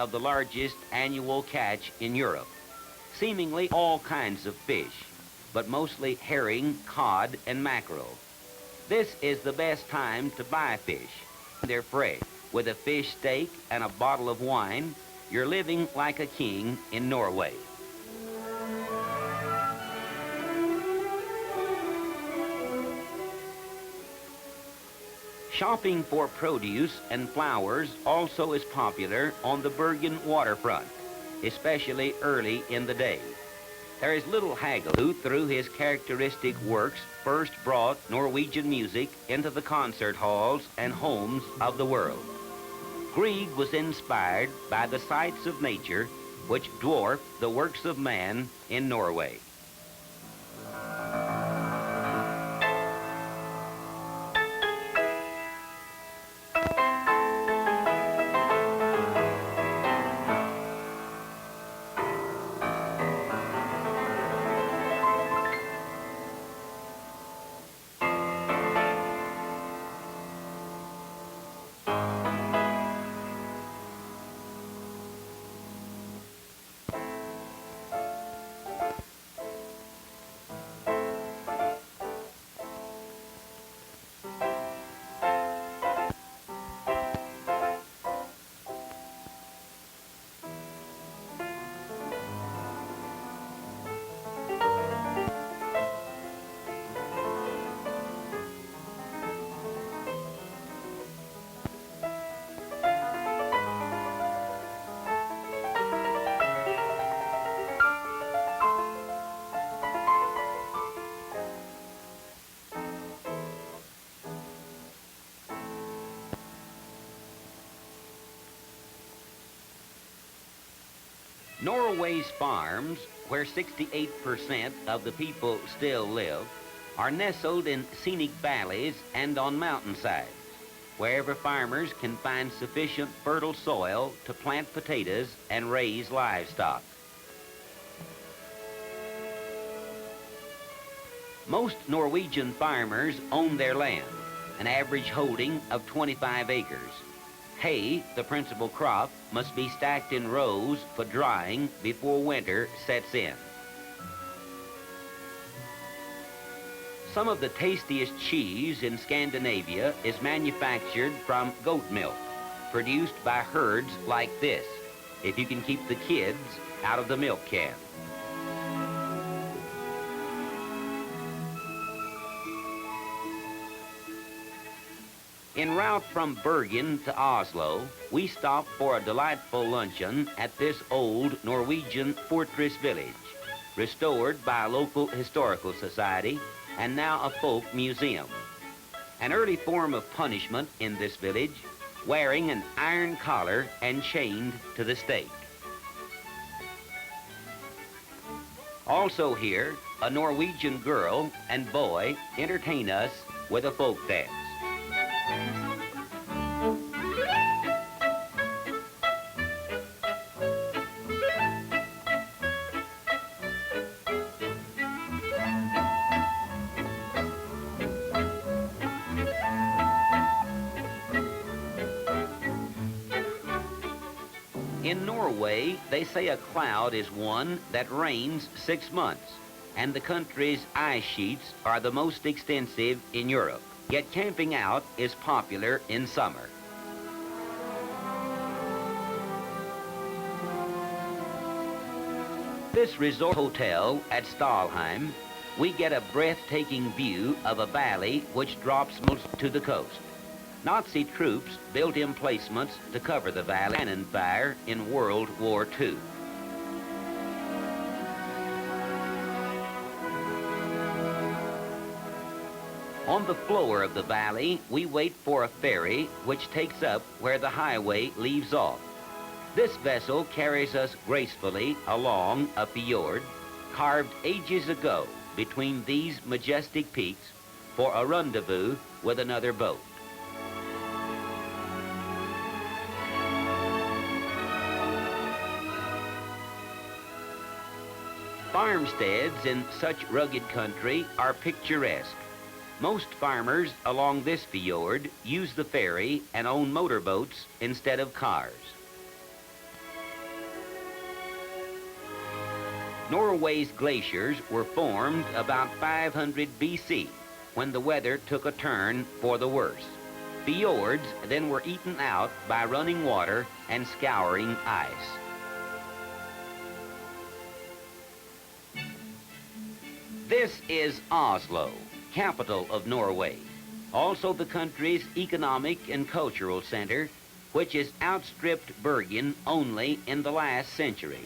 of the largest annual catch in Europe. Seemingly all kinds of fish, but mostly herring, cod, and mackerel. This is the best time to buy fish. They're fresh. With a fish steak and a bottle of wine, you're living like a king in Norway. Shopping for produce and flowers also is popular on the Bergen waterfront, especially early in the day. There is little Hagel, who through his characteristic works first brought Norwegian music into the concert halls and homes of the world. Grieg was inspired by the sights of nature which dwarf the works of man in Norway. Norway's farms, where 68% of the people still live, are nestled in scenic valleys and on mountainsides, wherever farmers can find sufficient fertile soil to plant potatoes and raise livestock. Most Norwegian farmers own their land, an average holding of 25 acres. Hay, the principal crop, must be stacked in rows for drying before winter sets in. Some of the tastiest cheese in Scandinavia is manufactured from goat milk, produced by herds like this, if you can keep the kids out of the milk can. En route from Bergen to Oslo, we stopped for a delightful luncheon at this old Norwegian fortress village, restored by a local historical society and now a folk museum. An early form of punishment in this village, wearing an iron collar and chained to the stake. Also here, a Norwegian girl and boy entertain us with a folk dance. In Norway, they say a cloud is one that rains 6 months, and the country's ice sheets are the most extensive in Europe. Yet camping out is popular in summer. This resort hotel at Stalheim, we get a breathtaking view of a valley which drops most to the coast. Nazi troops built emplacements to cover the valley cannon fire in World War II. On the floor of the valley, we wait for a ferry which takes up where the highway leaves off. This vessel carries us gracefully along a fjord carved ages ago between these majestic peaks for a rendezvous with another boat. Farmsteads in such rugged country are picturesque. Most farmers along this fjord use the ferry and own motorboats instead of cars. Norway's glaciers were formed about 500 BC when the weather took a turn for the worse. Fjords then were eaten out by running water and scouring ice. This is Oslo, capital of Norway, also the country's economic and cultural center, which has outstripped Bergen only in the last century.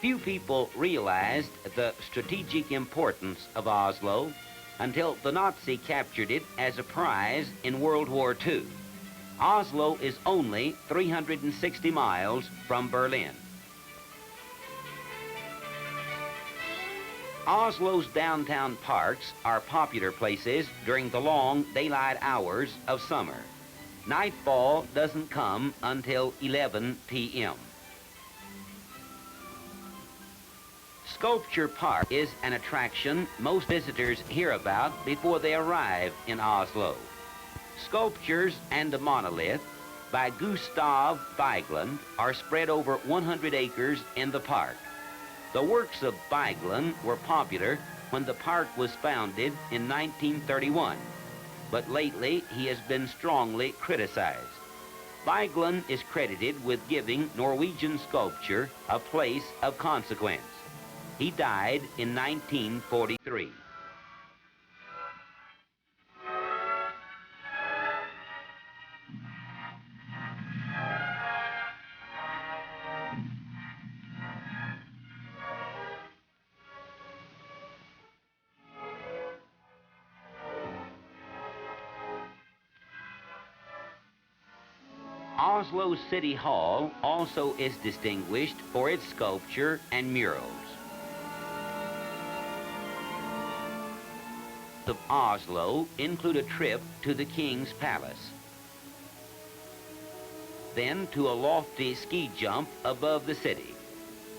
Few people realized the strategic importance of Oslo until the Nazi captured it as a prize in World War II. Oslo is only 360 miles from Berlin. Oslo's downtown parks are popular places during the long daylight hours of summer. Nightfall doesn't come until 11 p.m. Sculpture Park is an attraction most visitors hear about before they arrive in Oslo. Sculptures and a monolith by Gustav Vigeland are spread over 100 acres in the park. The works of Vigeland were popular when the park was founded in 1931, but lately he has been strongly criticized. Vigeland is credited with giving Norwegian sculpture a place of consequence. He died in 1943. Oslo City Hall also is distinguished for its sculpture and murals. Of Oslo include a trip to the King's Palace, then to a lofty ski jump above the city.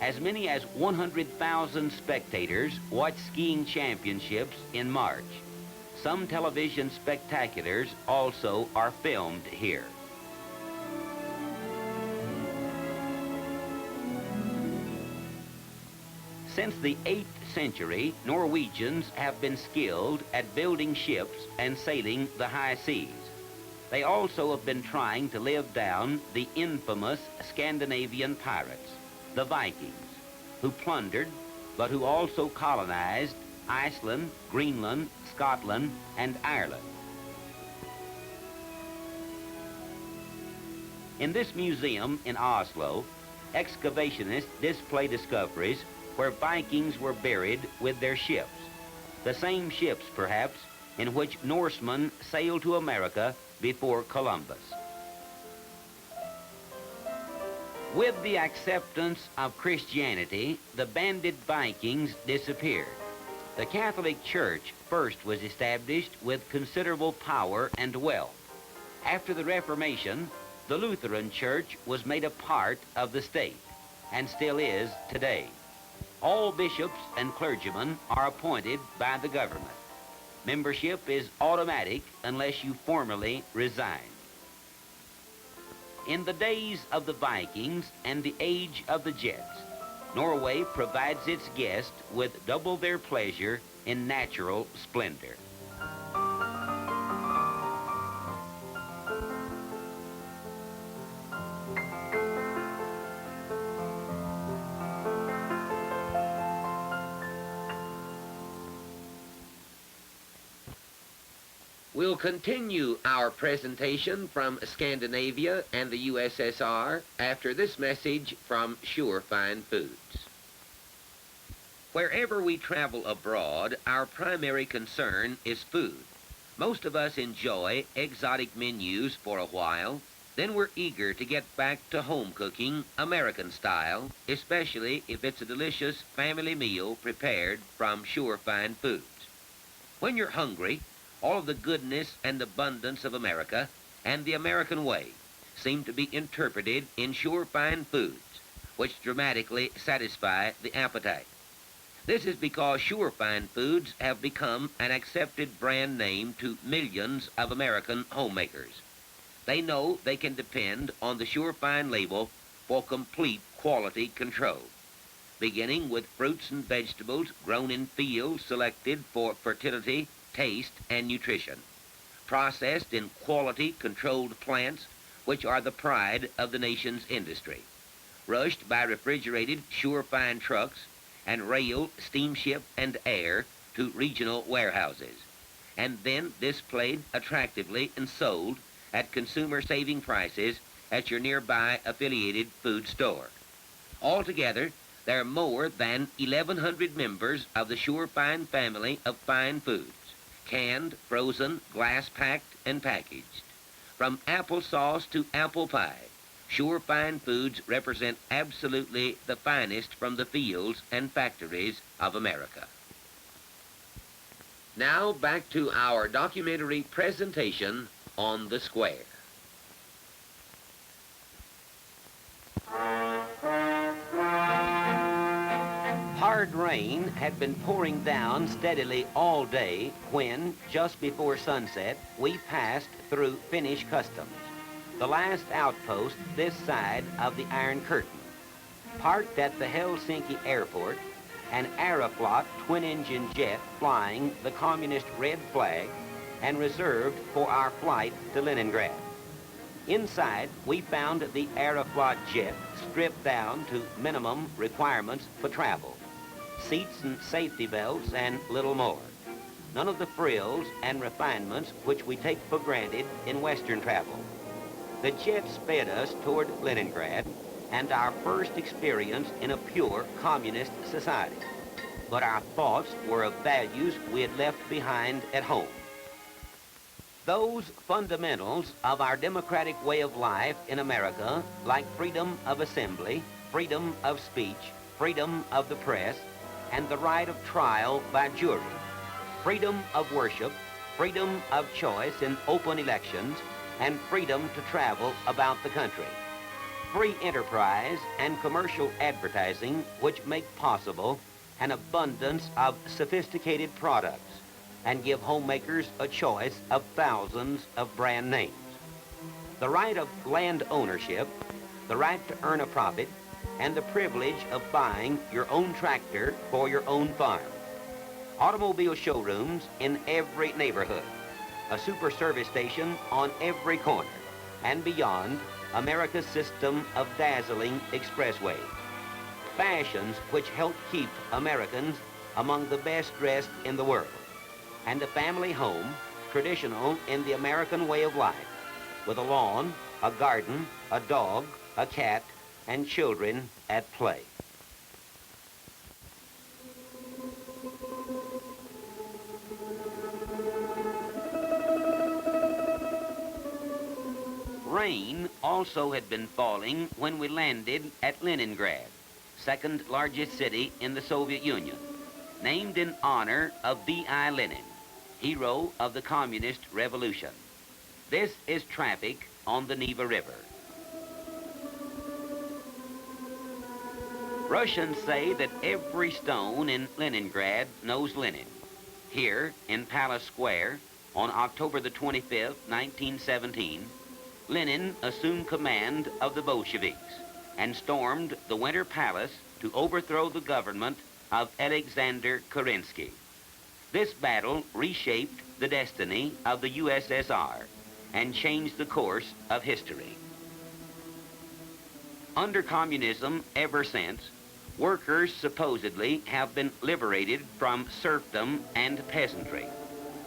As many as 100,000 spectators watch skiing championships in March. Some television spectaculars also are filmed here. Since the 8th century, Norwegians have been skilled at building ships and sailing the high seas. They also have been trying to live down the infamous Scandinavian pirates, the Vikings, who plundered, but who also colonized Iceland, Greenland, Scotland, and Ireland. In this museum in Oslo, excavationists display discoveries where Vikings were buried with their ships, the same ships, perhaps, in which Norsemen sailed to America before Columbus. With the acceptance of Christianity, the banded Vikings disappeared. The Catholic Church first was established with considerable power and wealth. After the Reformation, the Lutheran Church was made a part of the state, and still is today. All bishops and clergymen are appointed by the government. Membership is automatic unless you formally resign. In the days of the Vikings and the age of the jets, Norway provides its guests with double their pleasure in natural splendor. We'll continue our presentation from Scandinavia and the USSR after this message from Shurfine Foods. Wherever we travel abroad, our primary concern is food. Most of us enjoy exotic menus for a while, then we're eager to get back to home cooking, American style, especially if it's a delicious family meal prepared from Shurfine Foods. When you're hungry, all of the goodness and abundance of America and the American way seem to be interpreted in Shurfine Foods, which dramatically satisfy the appetite. This is because Shurfine Foods have become an accepted brand name to millions of American homemakers. They know they can depend on the Shurfine label for complete quality control. beginning with fruits and vegetables grown in fields selected for fertility, taste, and nutrition, processed in quality-controlled plants which are the pride of the nation's industry, rushed by refrigerated Shurfine trucks and rail, steamship, and air to regional warehouses, and then displayed attractively and sold at consumer-saving prices at your nearby affiliated food store. Altogether, there are more than 1,100 members of the Shurfine family of fine foods, canned, frozen, glass-packed, and packaged. From applesauce to apple pie, Shurfine Foods represent absolutely the finest from the fields and factories of America. Now back to our documentary presentation on the square. Hard rain had been pouring down steadily all day when, just before sunset, we passed through Finnish customs, the last outpost this side of the Iron Curtain. Parked at the Helsinki airport, an Aeroflot twin-engine jet flying the communist red flag and reserved for our flight to Leningrad. Inside, we found the Aeroflot jet stripped down to minimum requirements for travel, seats and safety belts and little more. None of the frills and refinements which we take for granted in Western travel. The jet sped us toward Leningrad and our first experience in a pure communist society. But our thoughts were of values we had left behind at home. Those fundamentals of our democratic way of life in America, like freedom of assembly, freedom of speech, freedom of the press, and the right of trial by jury, freedom of worship, freedom of choice in open elections, and freedom to travel about the country. Free enterprise and commercial advertising which make possible an abundance of sophisticated products and give homemakers a choice of thousands of brand names. The right of land ownership, the right to earn a profit, and the privilege of buying your own tractor for your own farm. Automobile showrooms in every neighborhood, a super service station on every corner, and beyond, America's system of dazzling expressways. Fashions which help keep Americans among the best dressed in the world, and a family home traditional in the American way of life, with a lawn, a garden, a dog, a cat, and children at play. Rain also had been falling when we landed at Leningrad, second largest city in the Soviet Union, named in honor of V.I. Lenin, hero of the Communist Revolution. This is traffic on the Neva River. Russians say that every stone in Leningrad knows Lenin. Here, in Palace Square, on October the 25th, 1917, Lenin assumed command of the Bolsheviks and stormed the Winter Palace to overthrow the government of Alexander Kerensky. This battle reshaped the destiny of the USSR and changed the course of history. Under communism ever since, workers supposedly have been liberated from serfdom and peasantry,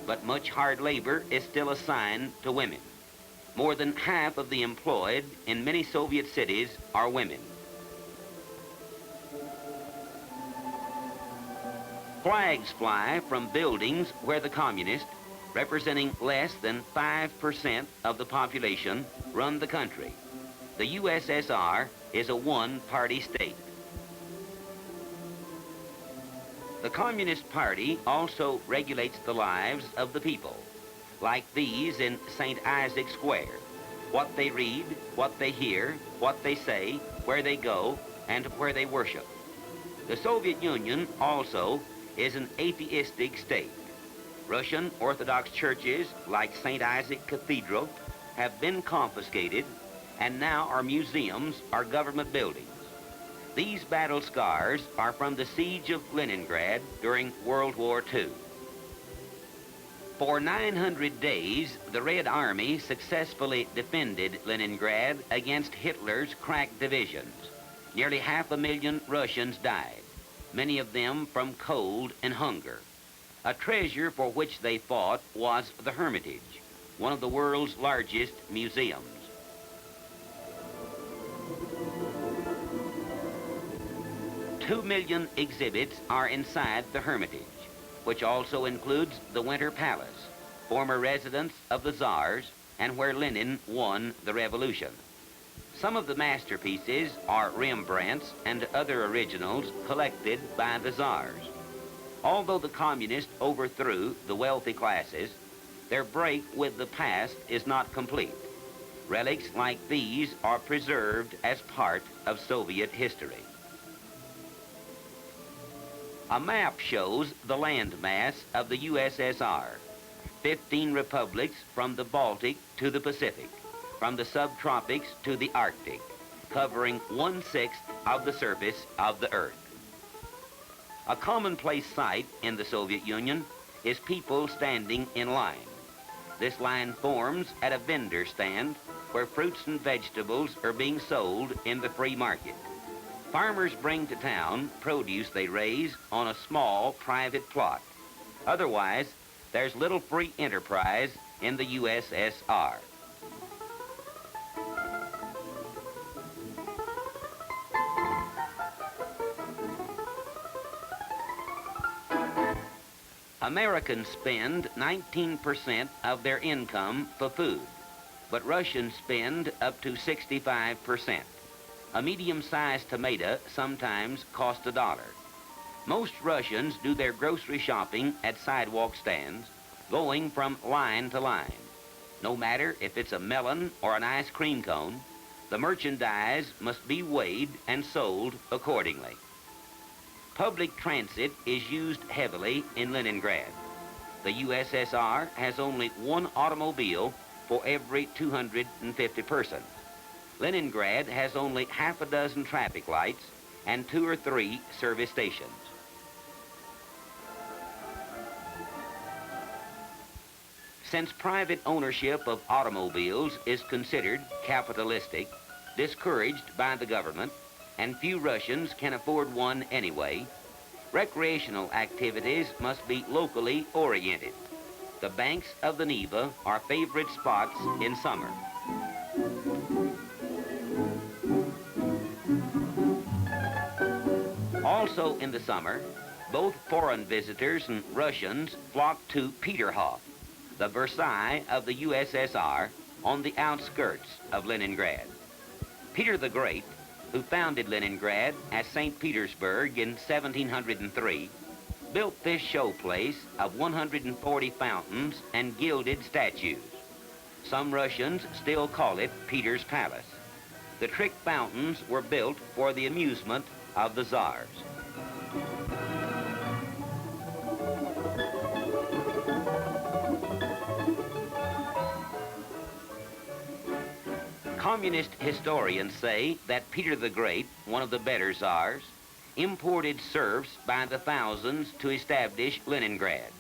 but much hard labor is still assigned to women. More than half of the employed in many Soviet cities are women. Flags fly from buildings where the communists, representing less than 5% of the population, run the country. The USSR is a one-party state. The Communist Party also regulates the lives of the people, like these in St. Isaacs Square, what they read, what they hear, what they say, where they go, and where they worship. The Soviet Union also is an atheistic state. Russian Orthodox churches like St. Isaacs Cathedral have been confiscated, and now our museums are government buildings. These battle scars are from the siege of Leningrad during World War II. For 900 days, the Red Army successfully defended Leningrad against Hitler's crack divisions. Nearly 500,000 Russians died, many of them from cold and hunger. A treasure for which they fought was the Hermitage, one of the world's largest museums. Two million exhibits are inside the Hermitage, which also includes the Winter Palace, former residence of the Tsars and where Lenin won the revolution. Some of the masterpieces are Rembrandts and other originals collected by the Tsars. Although the communists overthrew the wealthy classes, their break with the past is not complete. Relics like these are preserved as part of Soviet history. A map shows the landmass of the USSR, 15 republics from the Baltic to the Pacific, from the subtropics to the Arctic, covering 1/6 of the surface of the Earth. A commonplace sight in the Soviet Union is people standing in line. This line forms at a vendor stand where fruits and vegetables are being sold in the free market. Farmers bring to town produce they raise on a small private plot. Otherwise, there's little free enterprise in the USSR. Americans spend 19% of their income for food, but Russians spend up to 65%. A medium-sized tomato sometimes costs $1. Most Russians do their grocery shopping at sidewalk stands, going from line to line. No matter if it's a melon or an ice cream cone, the merchandise must be weighed and sold accordingly. Public transit is used heavily in Leningrad. The USSR has only one automobile for every 250 persons. Leningrad has only half a dozen traffic lights and 2 or 3 service stations. Since private ownership of automobiles is considered capitalistic, discouraged by the government, and few Russians can afford one anyway, recreational activities must be locally oriented. The banks of the Neva are favorite spots in summer. Also in the summer, both foreign visitors and Russians flock to Peterhof, the Versailles of the USSR on the outskirts of Leningrad. Peter the Great, who founded Leningrad as St. Petersburg in 1703, built this showplace of 140 fountains and gilded statues. Some Russians still call it Peter's Palace. The trick fountains were built for the amusement of the Tsars. Communist historians say that Peter the Great, one of the better Tsars, imported serfs by the thousands to establish Leningrad,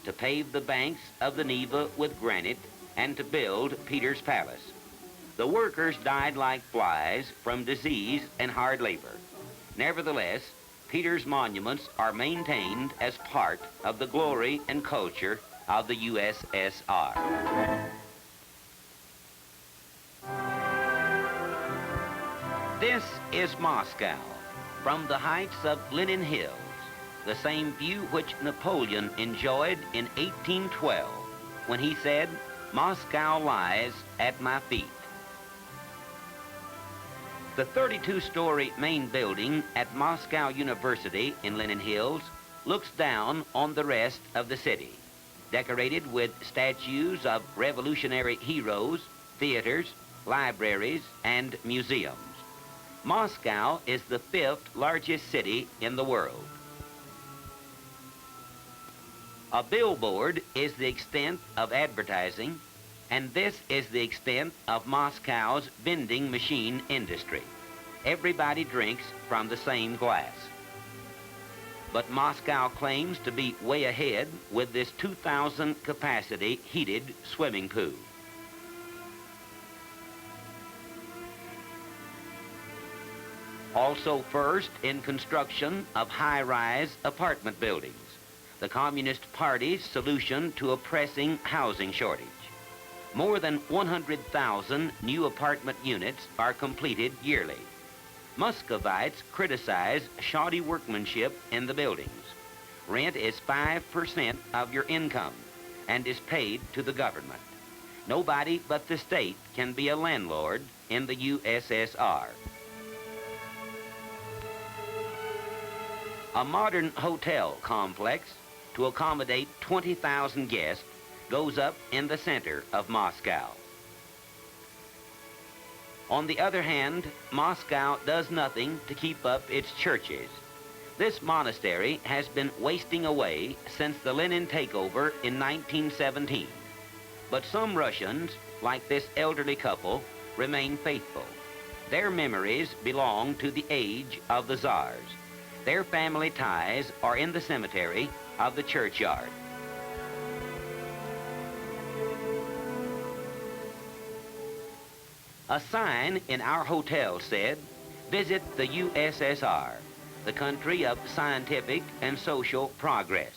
to pave the banks of the Neva with granite, and to build Peter's Palace. The workers died like flies from disease and hard labor. Nevertheless, Peter's monuments are maintained as part of the glory and culture of the USSR. This is Moscow, from the heights of Lenin Hills, the same view which Napoleon enjoyed in 1812, when he said, "Moscow lies at my feet." The 32-story main building at Moscow University in Lenin Hills looks down on the rest of the city, decorated with statues of revolutionary heroes, theaters, libraries, and museums. Moscow is the 5th largest city in the world. A billboard is the extent of advertising, and this is the extent of Moscow's vending machine industry. Everybody drinks from the same glass. But Moscow claims to be way ahead with this 2,000 capacity heated swimming pool. Also first in construction of high-rise apartment buildings, the Communist Party's solution to a pressing housing shortage. More than 100,000 new apartment units are completed yearly. Muscovites criticize shoddy workmanship in the buildings. Rent is 5% of your income and is paid to the government. Nobody but the state can be a landlord in the USSR. A modern hotel complex to accommodate 20,000 guests goes up in the center of Moscow. On the other hand, Moscow does nothing to keep up its churches. This monastery has been wasting away since the Lenin takeover in 1917. But some Russians, like this elderly couple, remain faithful. Their memories belong to the age of the Tsars. Their family ties are in the cemetery of the churchyard. A sign in our hotel said, "Visit the USSR, the country of scientific and social progress."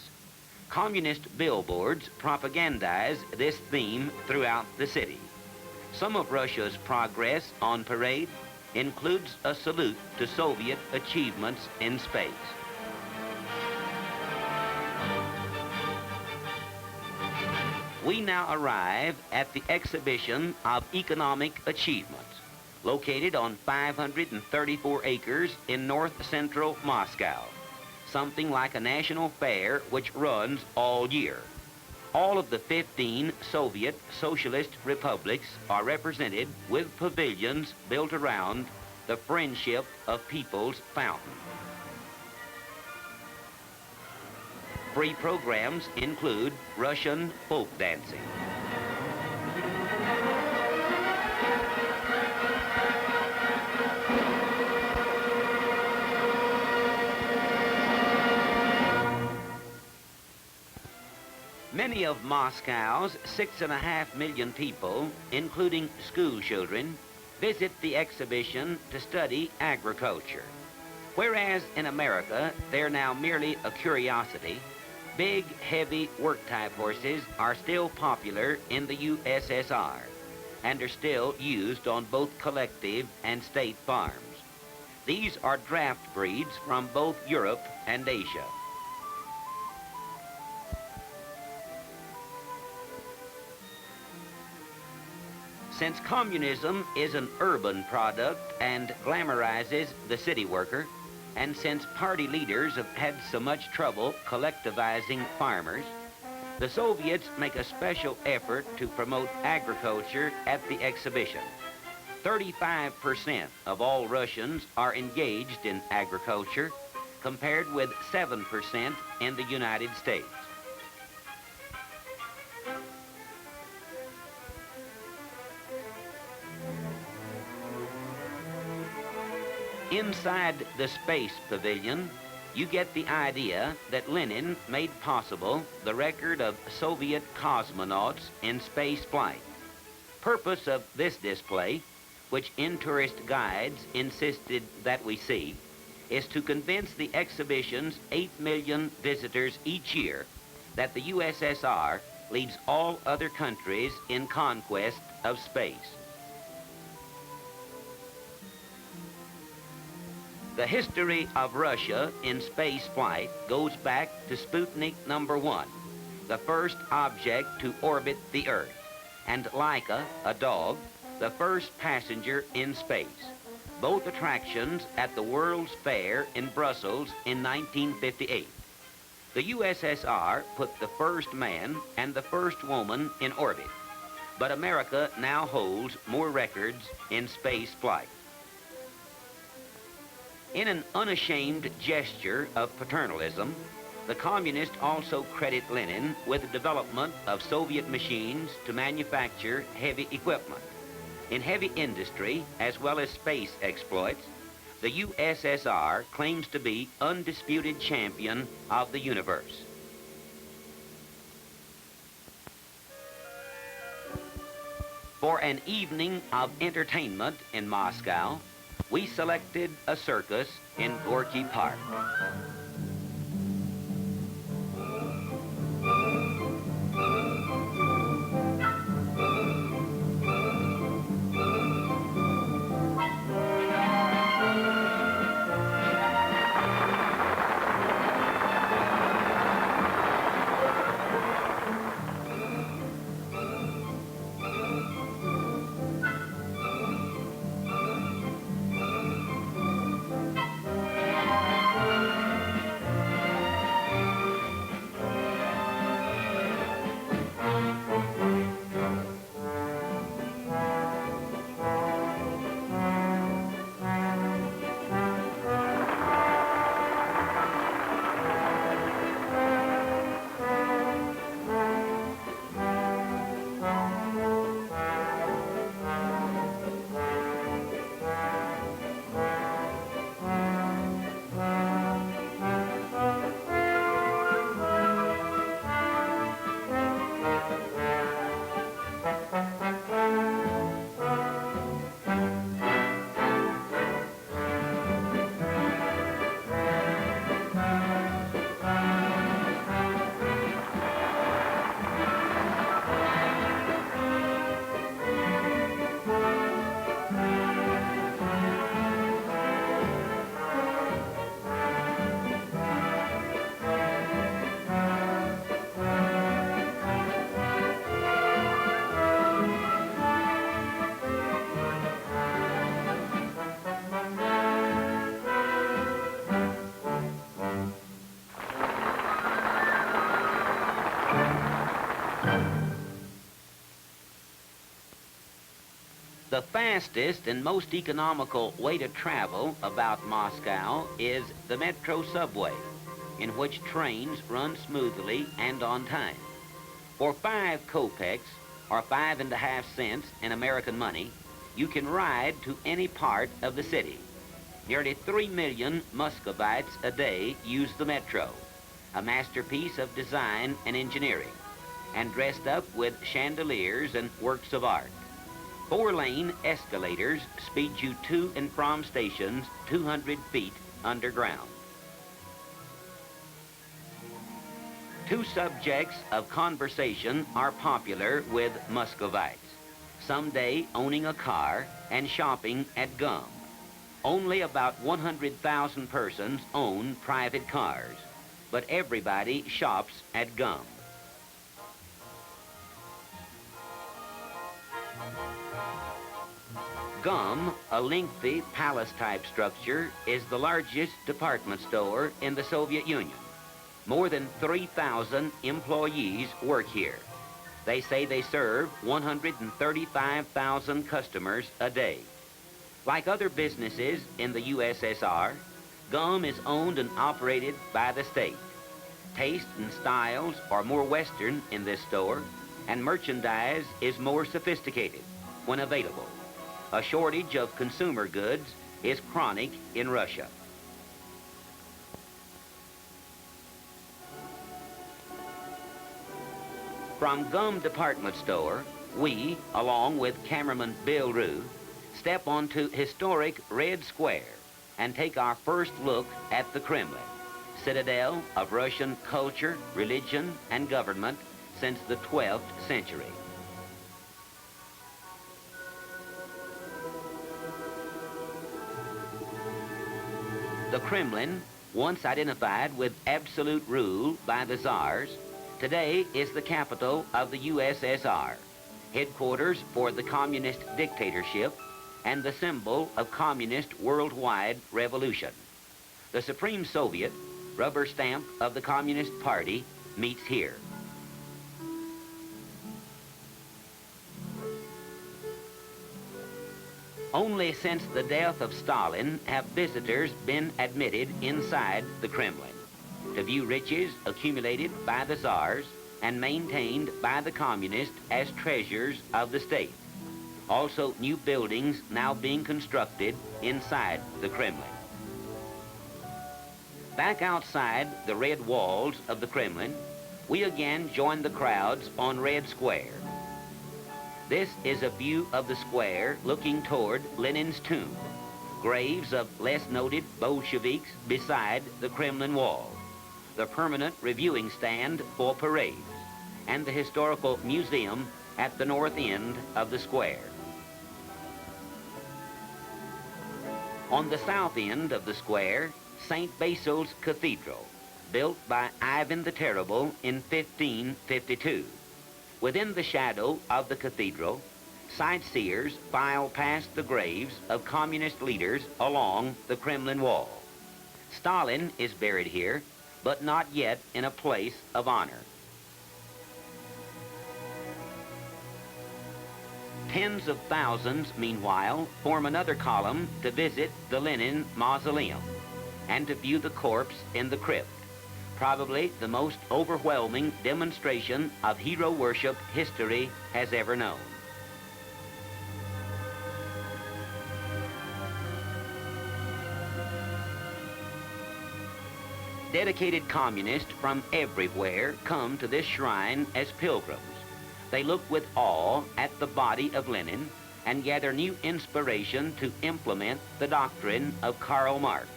Communist billboards propagandize this theme throughout the city. Some of Russia's progress on parade includes a salute to Soviet achievements in space. We now arrive at the exhibition of economic achievements, located on 534 acres in north-central Moscow, something like a national fair which runs all year. All of the 15 Soviet Socialist Republics are represented with pavilions built around the Friendship of People's Fountain. Free programs include Russian folk dancing. Many of Moscow's 6.5 million people, including school children, visit the exhibition to study agriculture. Whereas in America, they're now merely a curiosity, big, heavy work-type horses are still popular in the USSR and are still used on both collective and state farms. These are draft breeds from both Europe and Asia. Since communism is an urban product and glamorizes the city worker, and since party leaders have had so much trouble collectivizing farmers, the Soviets make a special effort to promote agriculture at the exhibition. 35% of all Russians are engaged in agriculture, compared with 7% in the United States. Inside the Space Pavilion, you get the idea that Lenin made possible the record of Soviet cosmonauts in space flight. Purpose of this display, which in-tourist guides insisted that we see, is to convince the exhibition's 8 million visitors each year that the USSR leads all other countries in conquest of space. The history of Russia in space flight goes back to Sputnik #1, the first object to orbit the Earth, and Laika, a dog, the first passenger in space, both attractions at the World's Fair in Brussels in 1958. The USSR put the first man and the first woman in orbit, but America now holds more records in space flight. In an unashamed gesture of paternalism, the communists also credit Lenin with the development of Soviet machines to manufacture heavy equipment. In heavy industry, as well as space exploits, the USSR claims to be undisputed champion of the universe. For an evening of entertainment in Moscow, we selected a circus in Gorky Park. The fastest and most economical way to travel about Moscow is the metro subway, in which trains run smoothly and on time. For 5 kopecks, or 5.5 cents in American money, you can ride to any part of the city. Nearly 3 million Muscovites a day use the metro, a masterpiece of design and engineering, and dressed up with chandeliers and works of art. 4-lane escalators speed you to and from stations 200 feet underground. 2 subjects of conversation are popular with Muscovites: someday owning a car and shopping at Gum. Only about 100,000 persons own private cars, but everybody shops at Gum. Gum, a lengthy palace-type structure, is the largest department store in the Soviet Union. More than 3,000 employees work here. They say they serve 135,000 customers a day. Like other businesses in the USSR, Gum is owned and operated by the state. Taste and styles are more Western in this store, and merchandise is more sophisticated when available. A shortage of consumer goods is chronic in Russia. From Gum Department Store, we, along with cameraman Bill Rhew, step onto historic Red Square and take our first look at the Kremlin, citadel of Russian culture, religion, and government since the 12th century. The Kremlin, once identified with absolute rule by the Tsars, today is the capital of the USSR, headquarters for the communist dictatorship, and the symbol of communist worldwide revolution. The Supreme Soviet, rubber stamp of the Communist Party, meets here. Only since the death of Stalin have visitors been admitted inside the Kremlin to view riches accumulated by the Tsars and maintained by the communists as treasures of the state. Also, new buildings now being constructed inside the Kremlin. Back outside the red walls of the Kremlin, we again join the crowds on Red Square. This is a view of the square looking toward Lenin's tomb, graves of less noted Bolsheviks beside the Kremlin wall, the permanent reviewing stand for parades, and the historical museum at the north end of the square. On the south end of the square, St. Basil's Cathedral, built by Ivan the Terrible in 1552. Within the shadow of the cathedral, sightseers file past the graves of communist leaders along the Kremlin wall. Stalin is buried here, but not yet in a place of honor. Tens of thousands, meanwhile, form another column to visit the Lenin Mausoleum and to view the corpse in the crypt, probably the most overwhelming demonstration of hero worship history has ever known. Dedicated communists from everywhere come to this shrine as pilgrims. They look with awe at the body of Lenin and gather new inspiration to implement the doctrine of Karl Marx,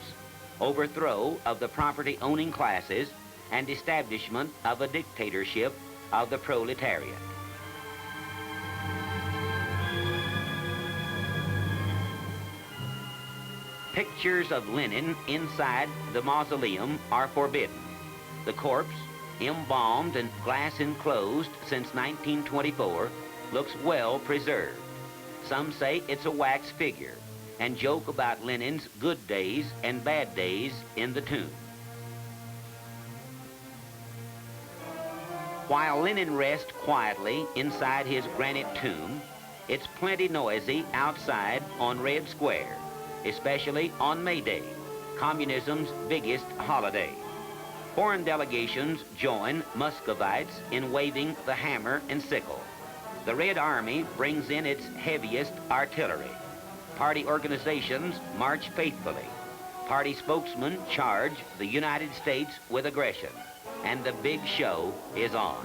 overthrow of the property-owning classes, and establishment of a dictatorship of the proletariat. Pictures of Lenin inside the mausoleum are forbidden. The corpse, embalmed and glass enclosed since 1924, looks well preserved. Some say it's a wax figure and joke about Lenin's good days and bad days in the tomb. While Lenin rests quietly inside his granite tomb, it's plenty noisy outside on Red Square, especially on May Day, communism's biggest holiday. Foreign delegations join Muscovites in waving the hammer and sickle. The Red Army brings in its heaviest artillery. Party organizations march faithfully. Party spokesmen charge the United States with aggression. And the big show is on.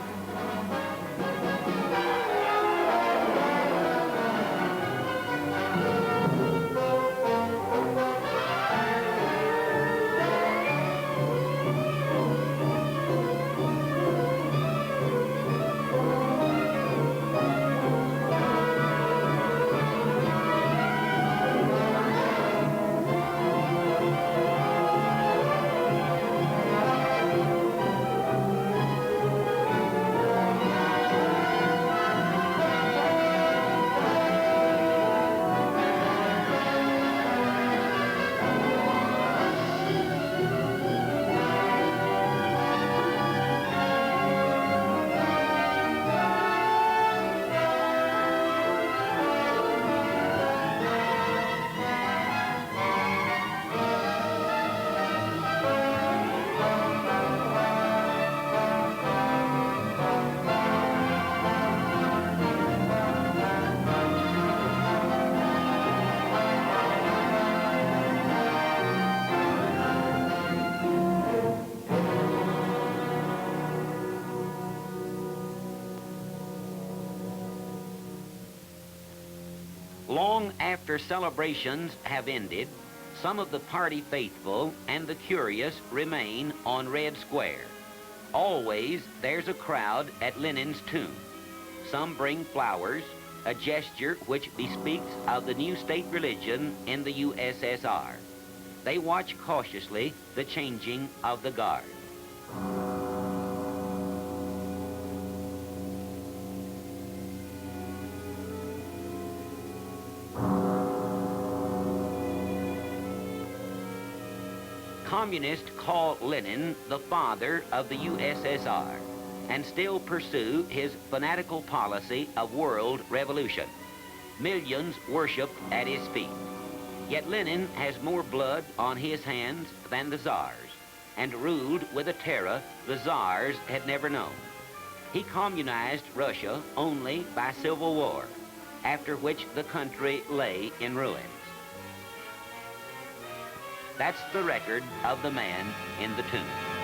Long after celebrations have ended, some of the party faithful and the curious remain on Red Square. Always there's a crowd at Lenin's tomb. Some bring flowers, a gesture which bespeaks of the new state religion in the USSR. They watch cautiously the changing of the guard. Communists call Lenin the father of the USSR and still pursue his fanatical policy of world revolution. Millions worship at his feet. Yet Lenin has more blood on his hands than the Tsars and ruled with a terror the Tsars had never known. He communized Russia only by civil war. after which the country lay in ruins. That's the record of the man in the tomb.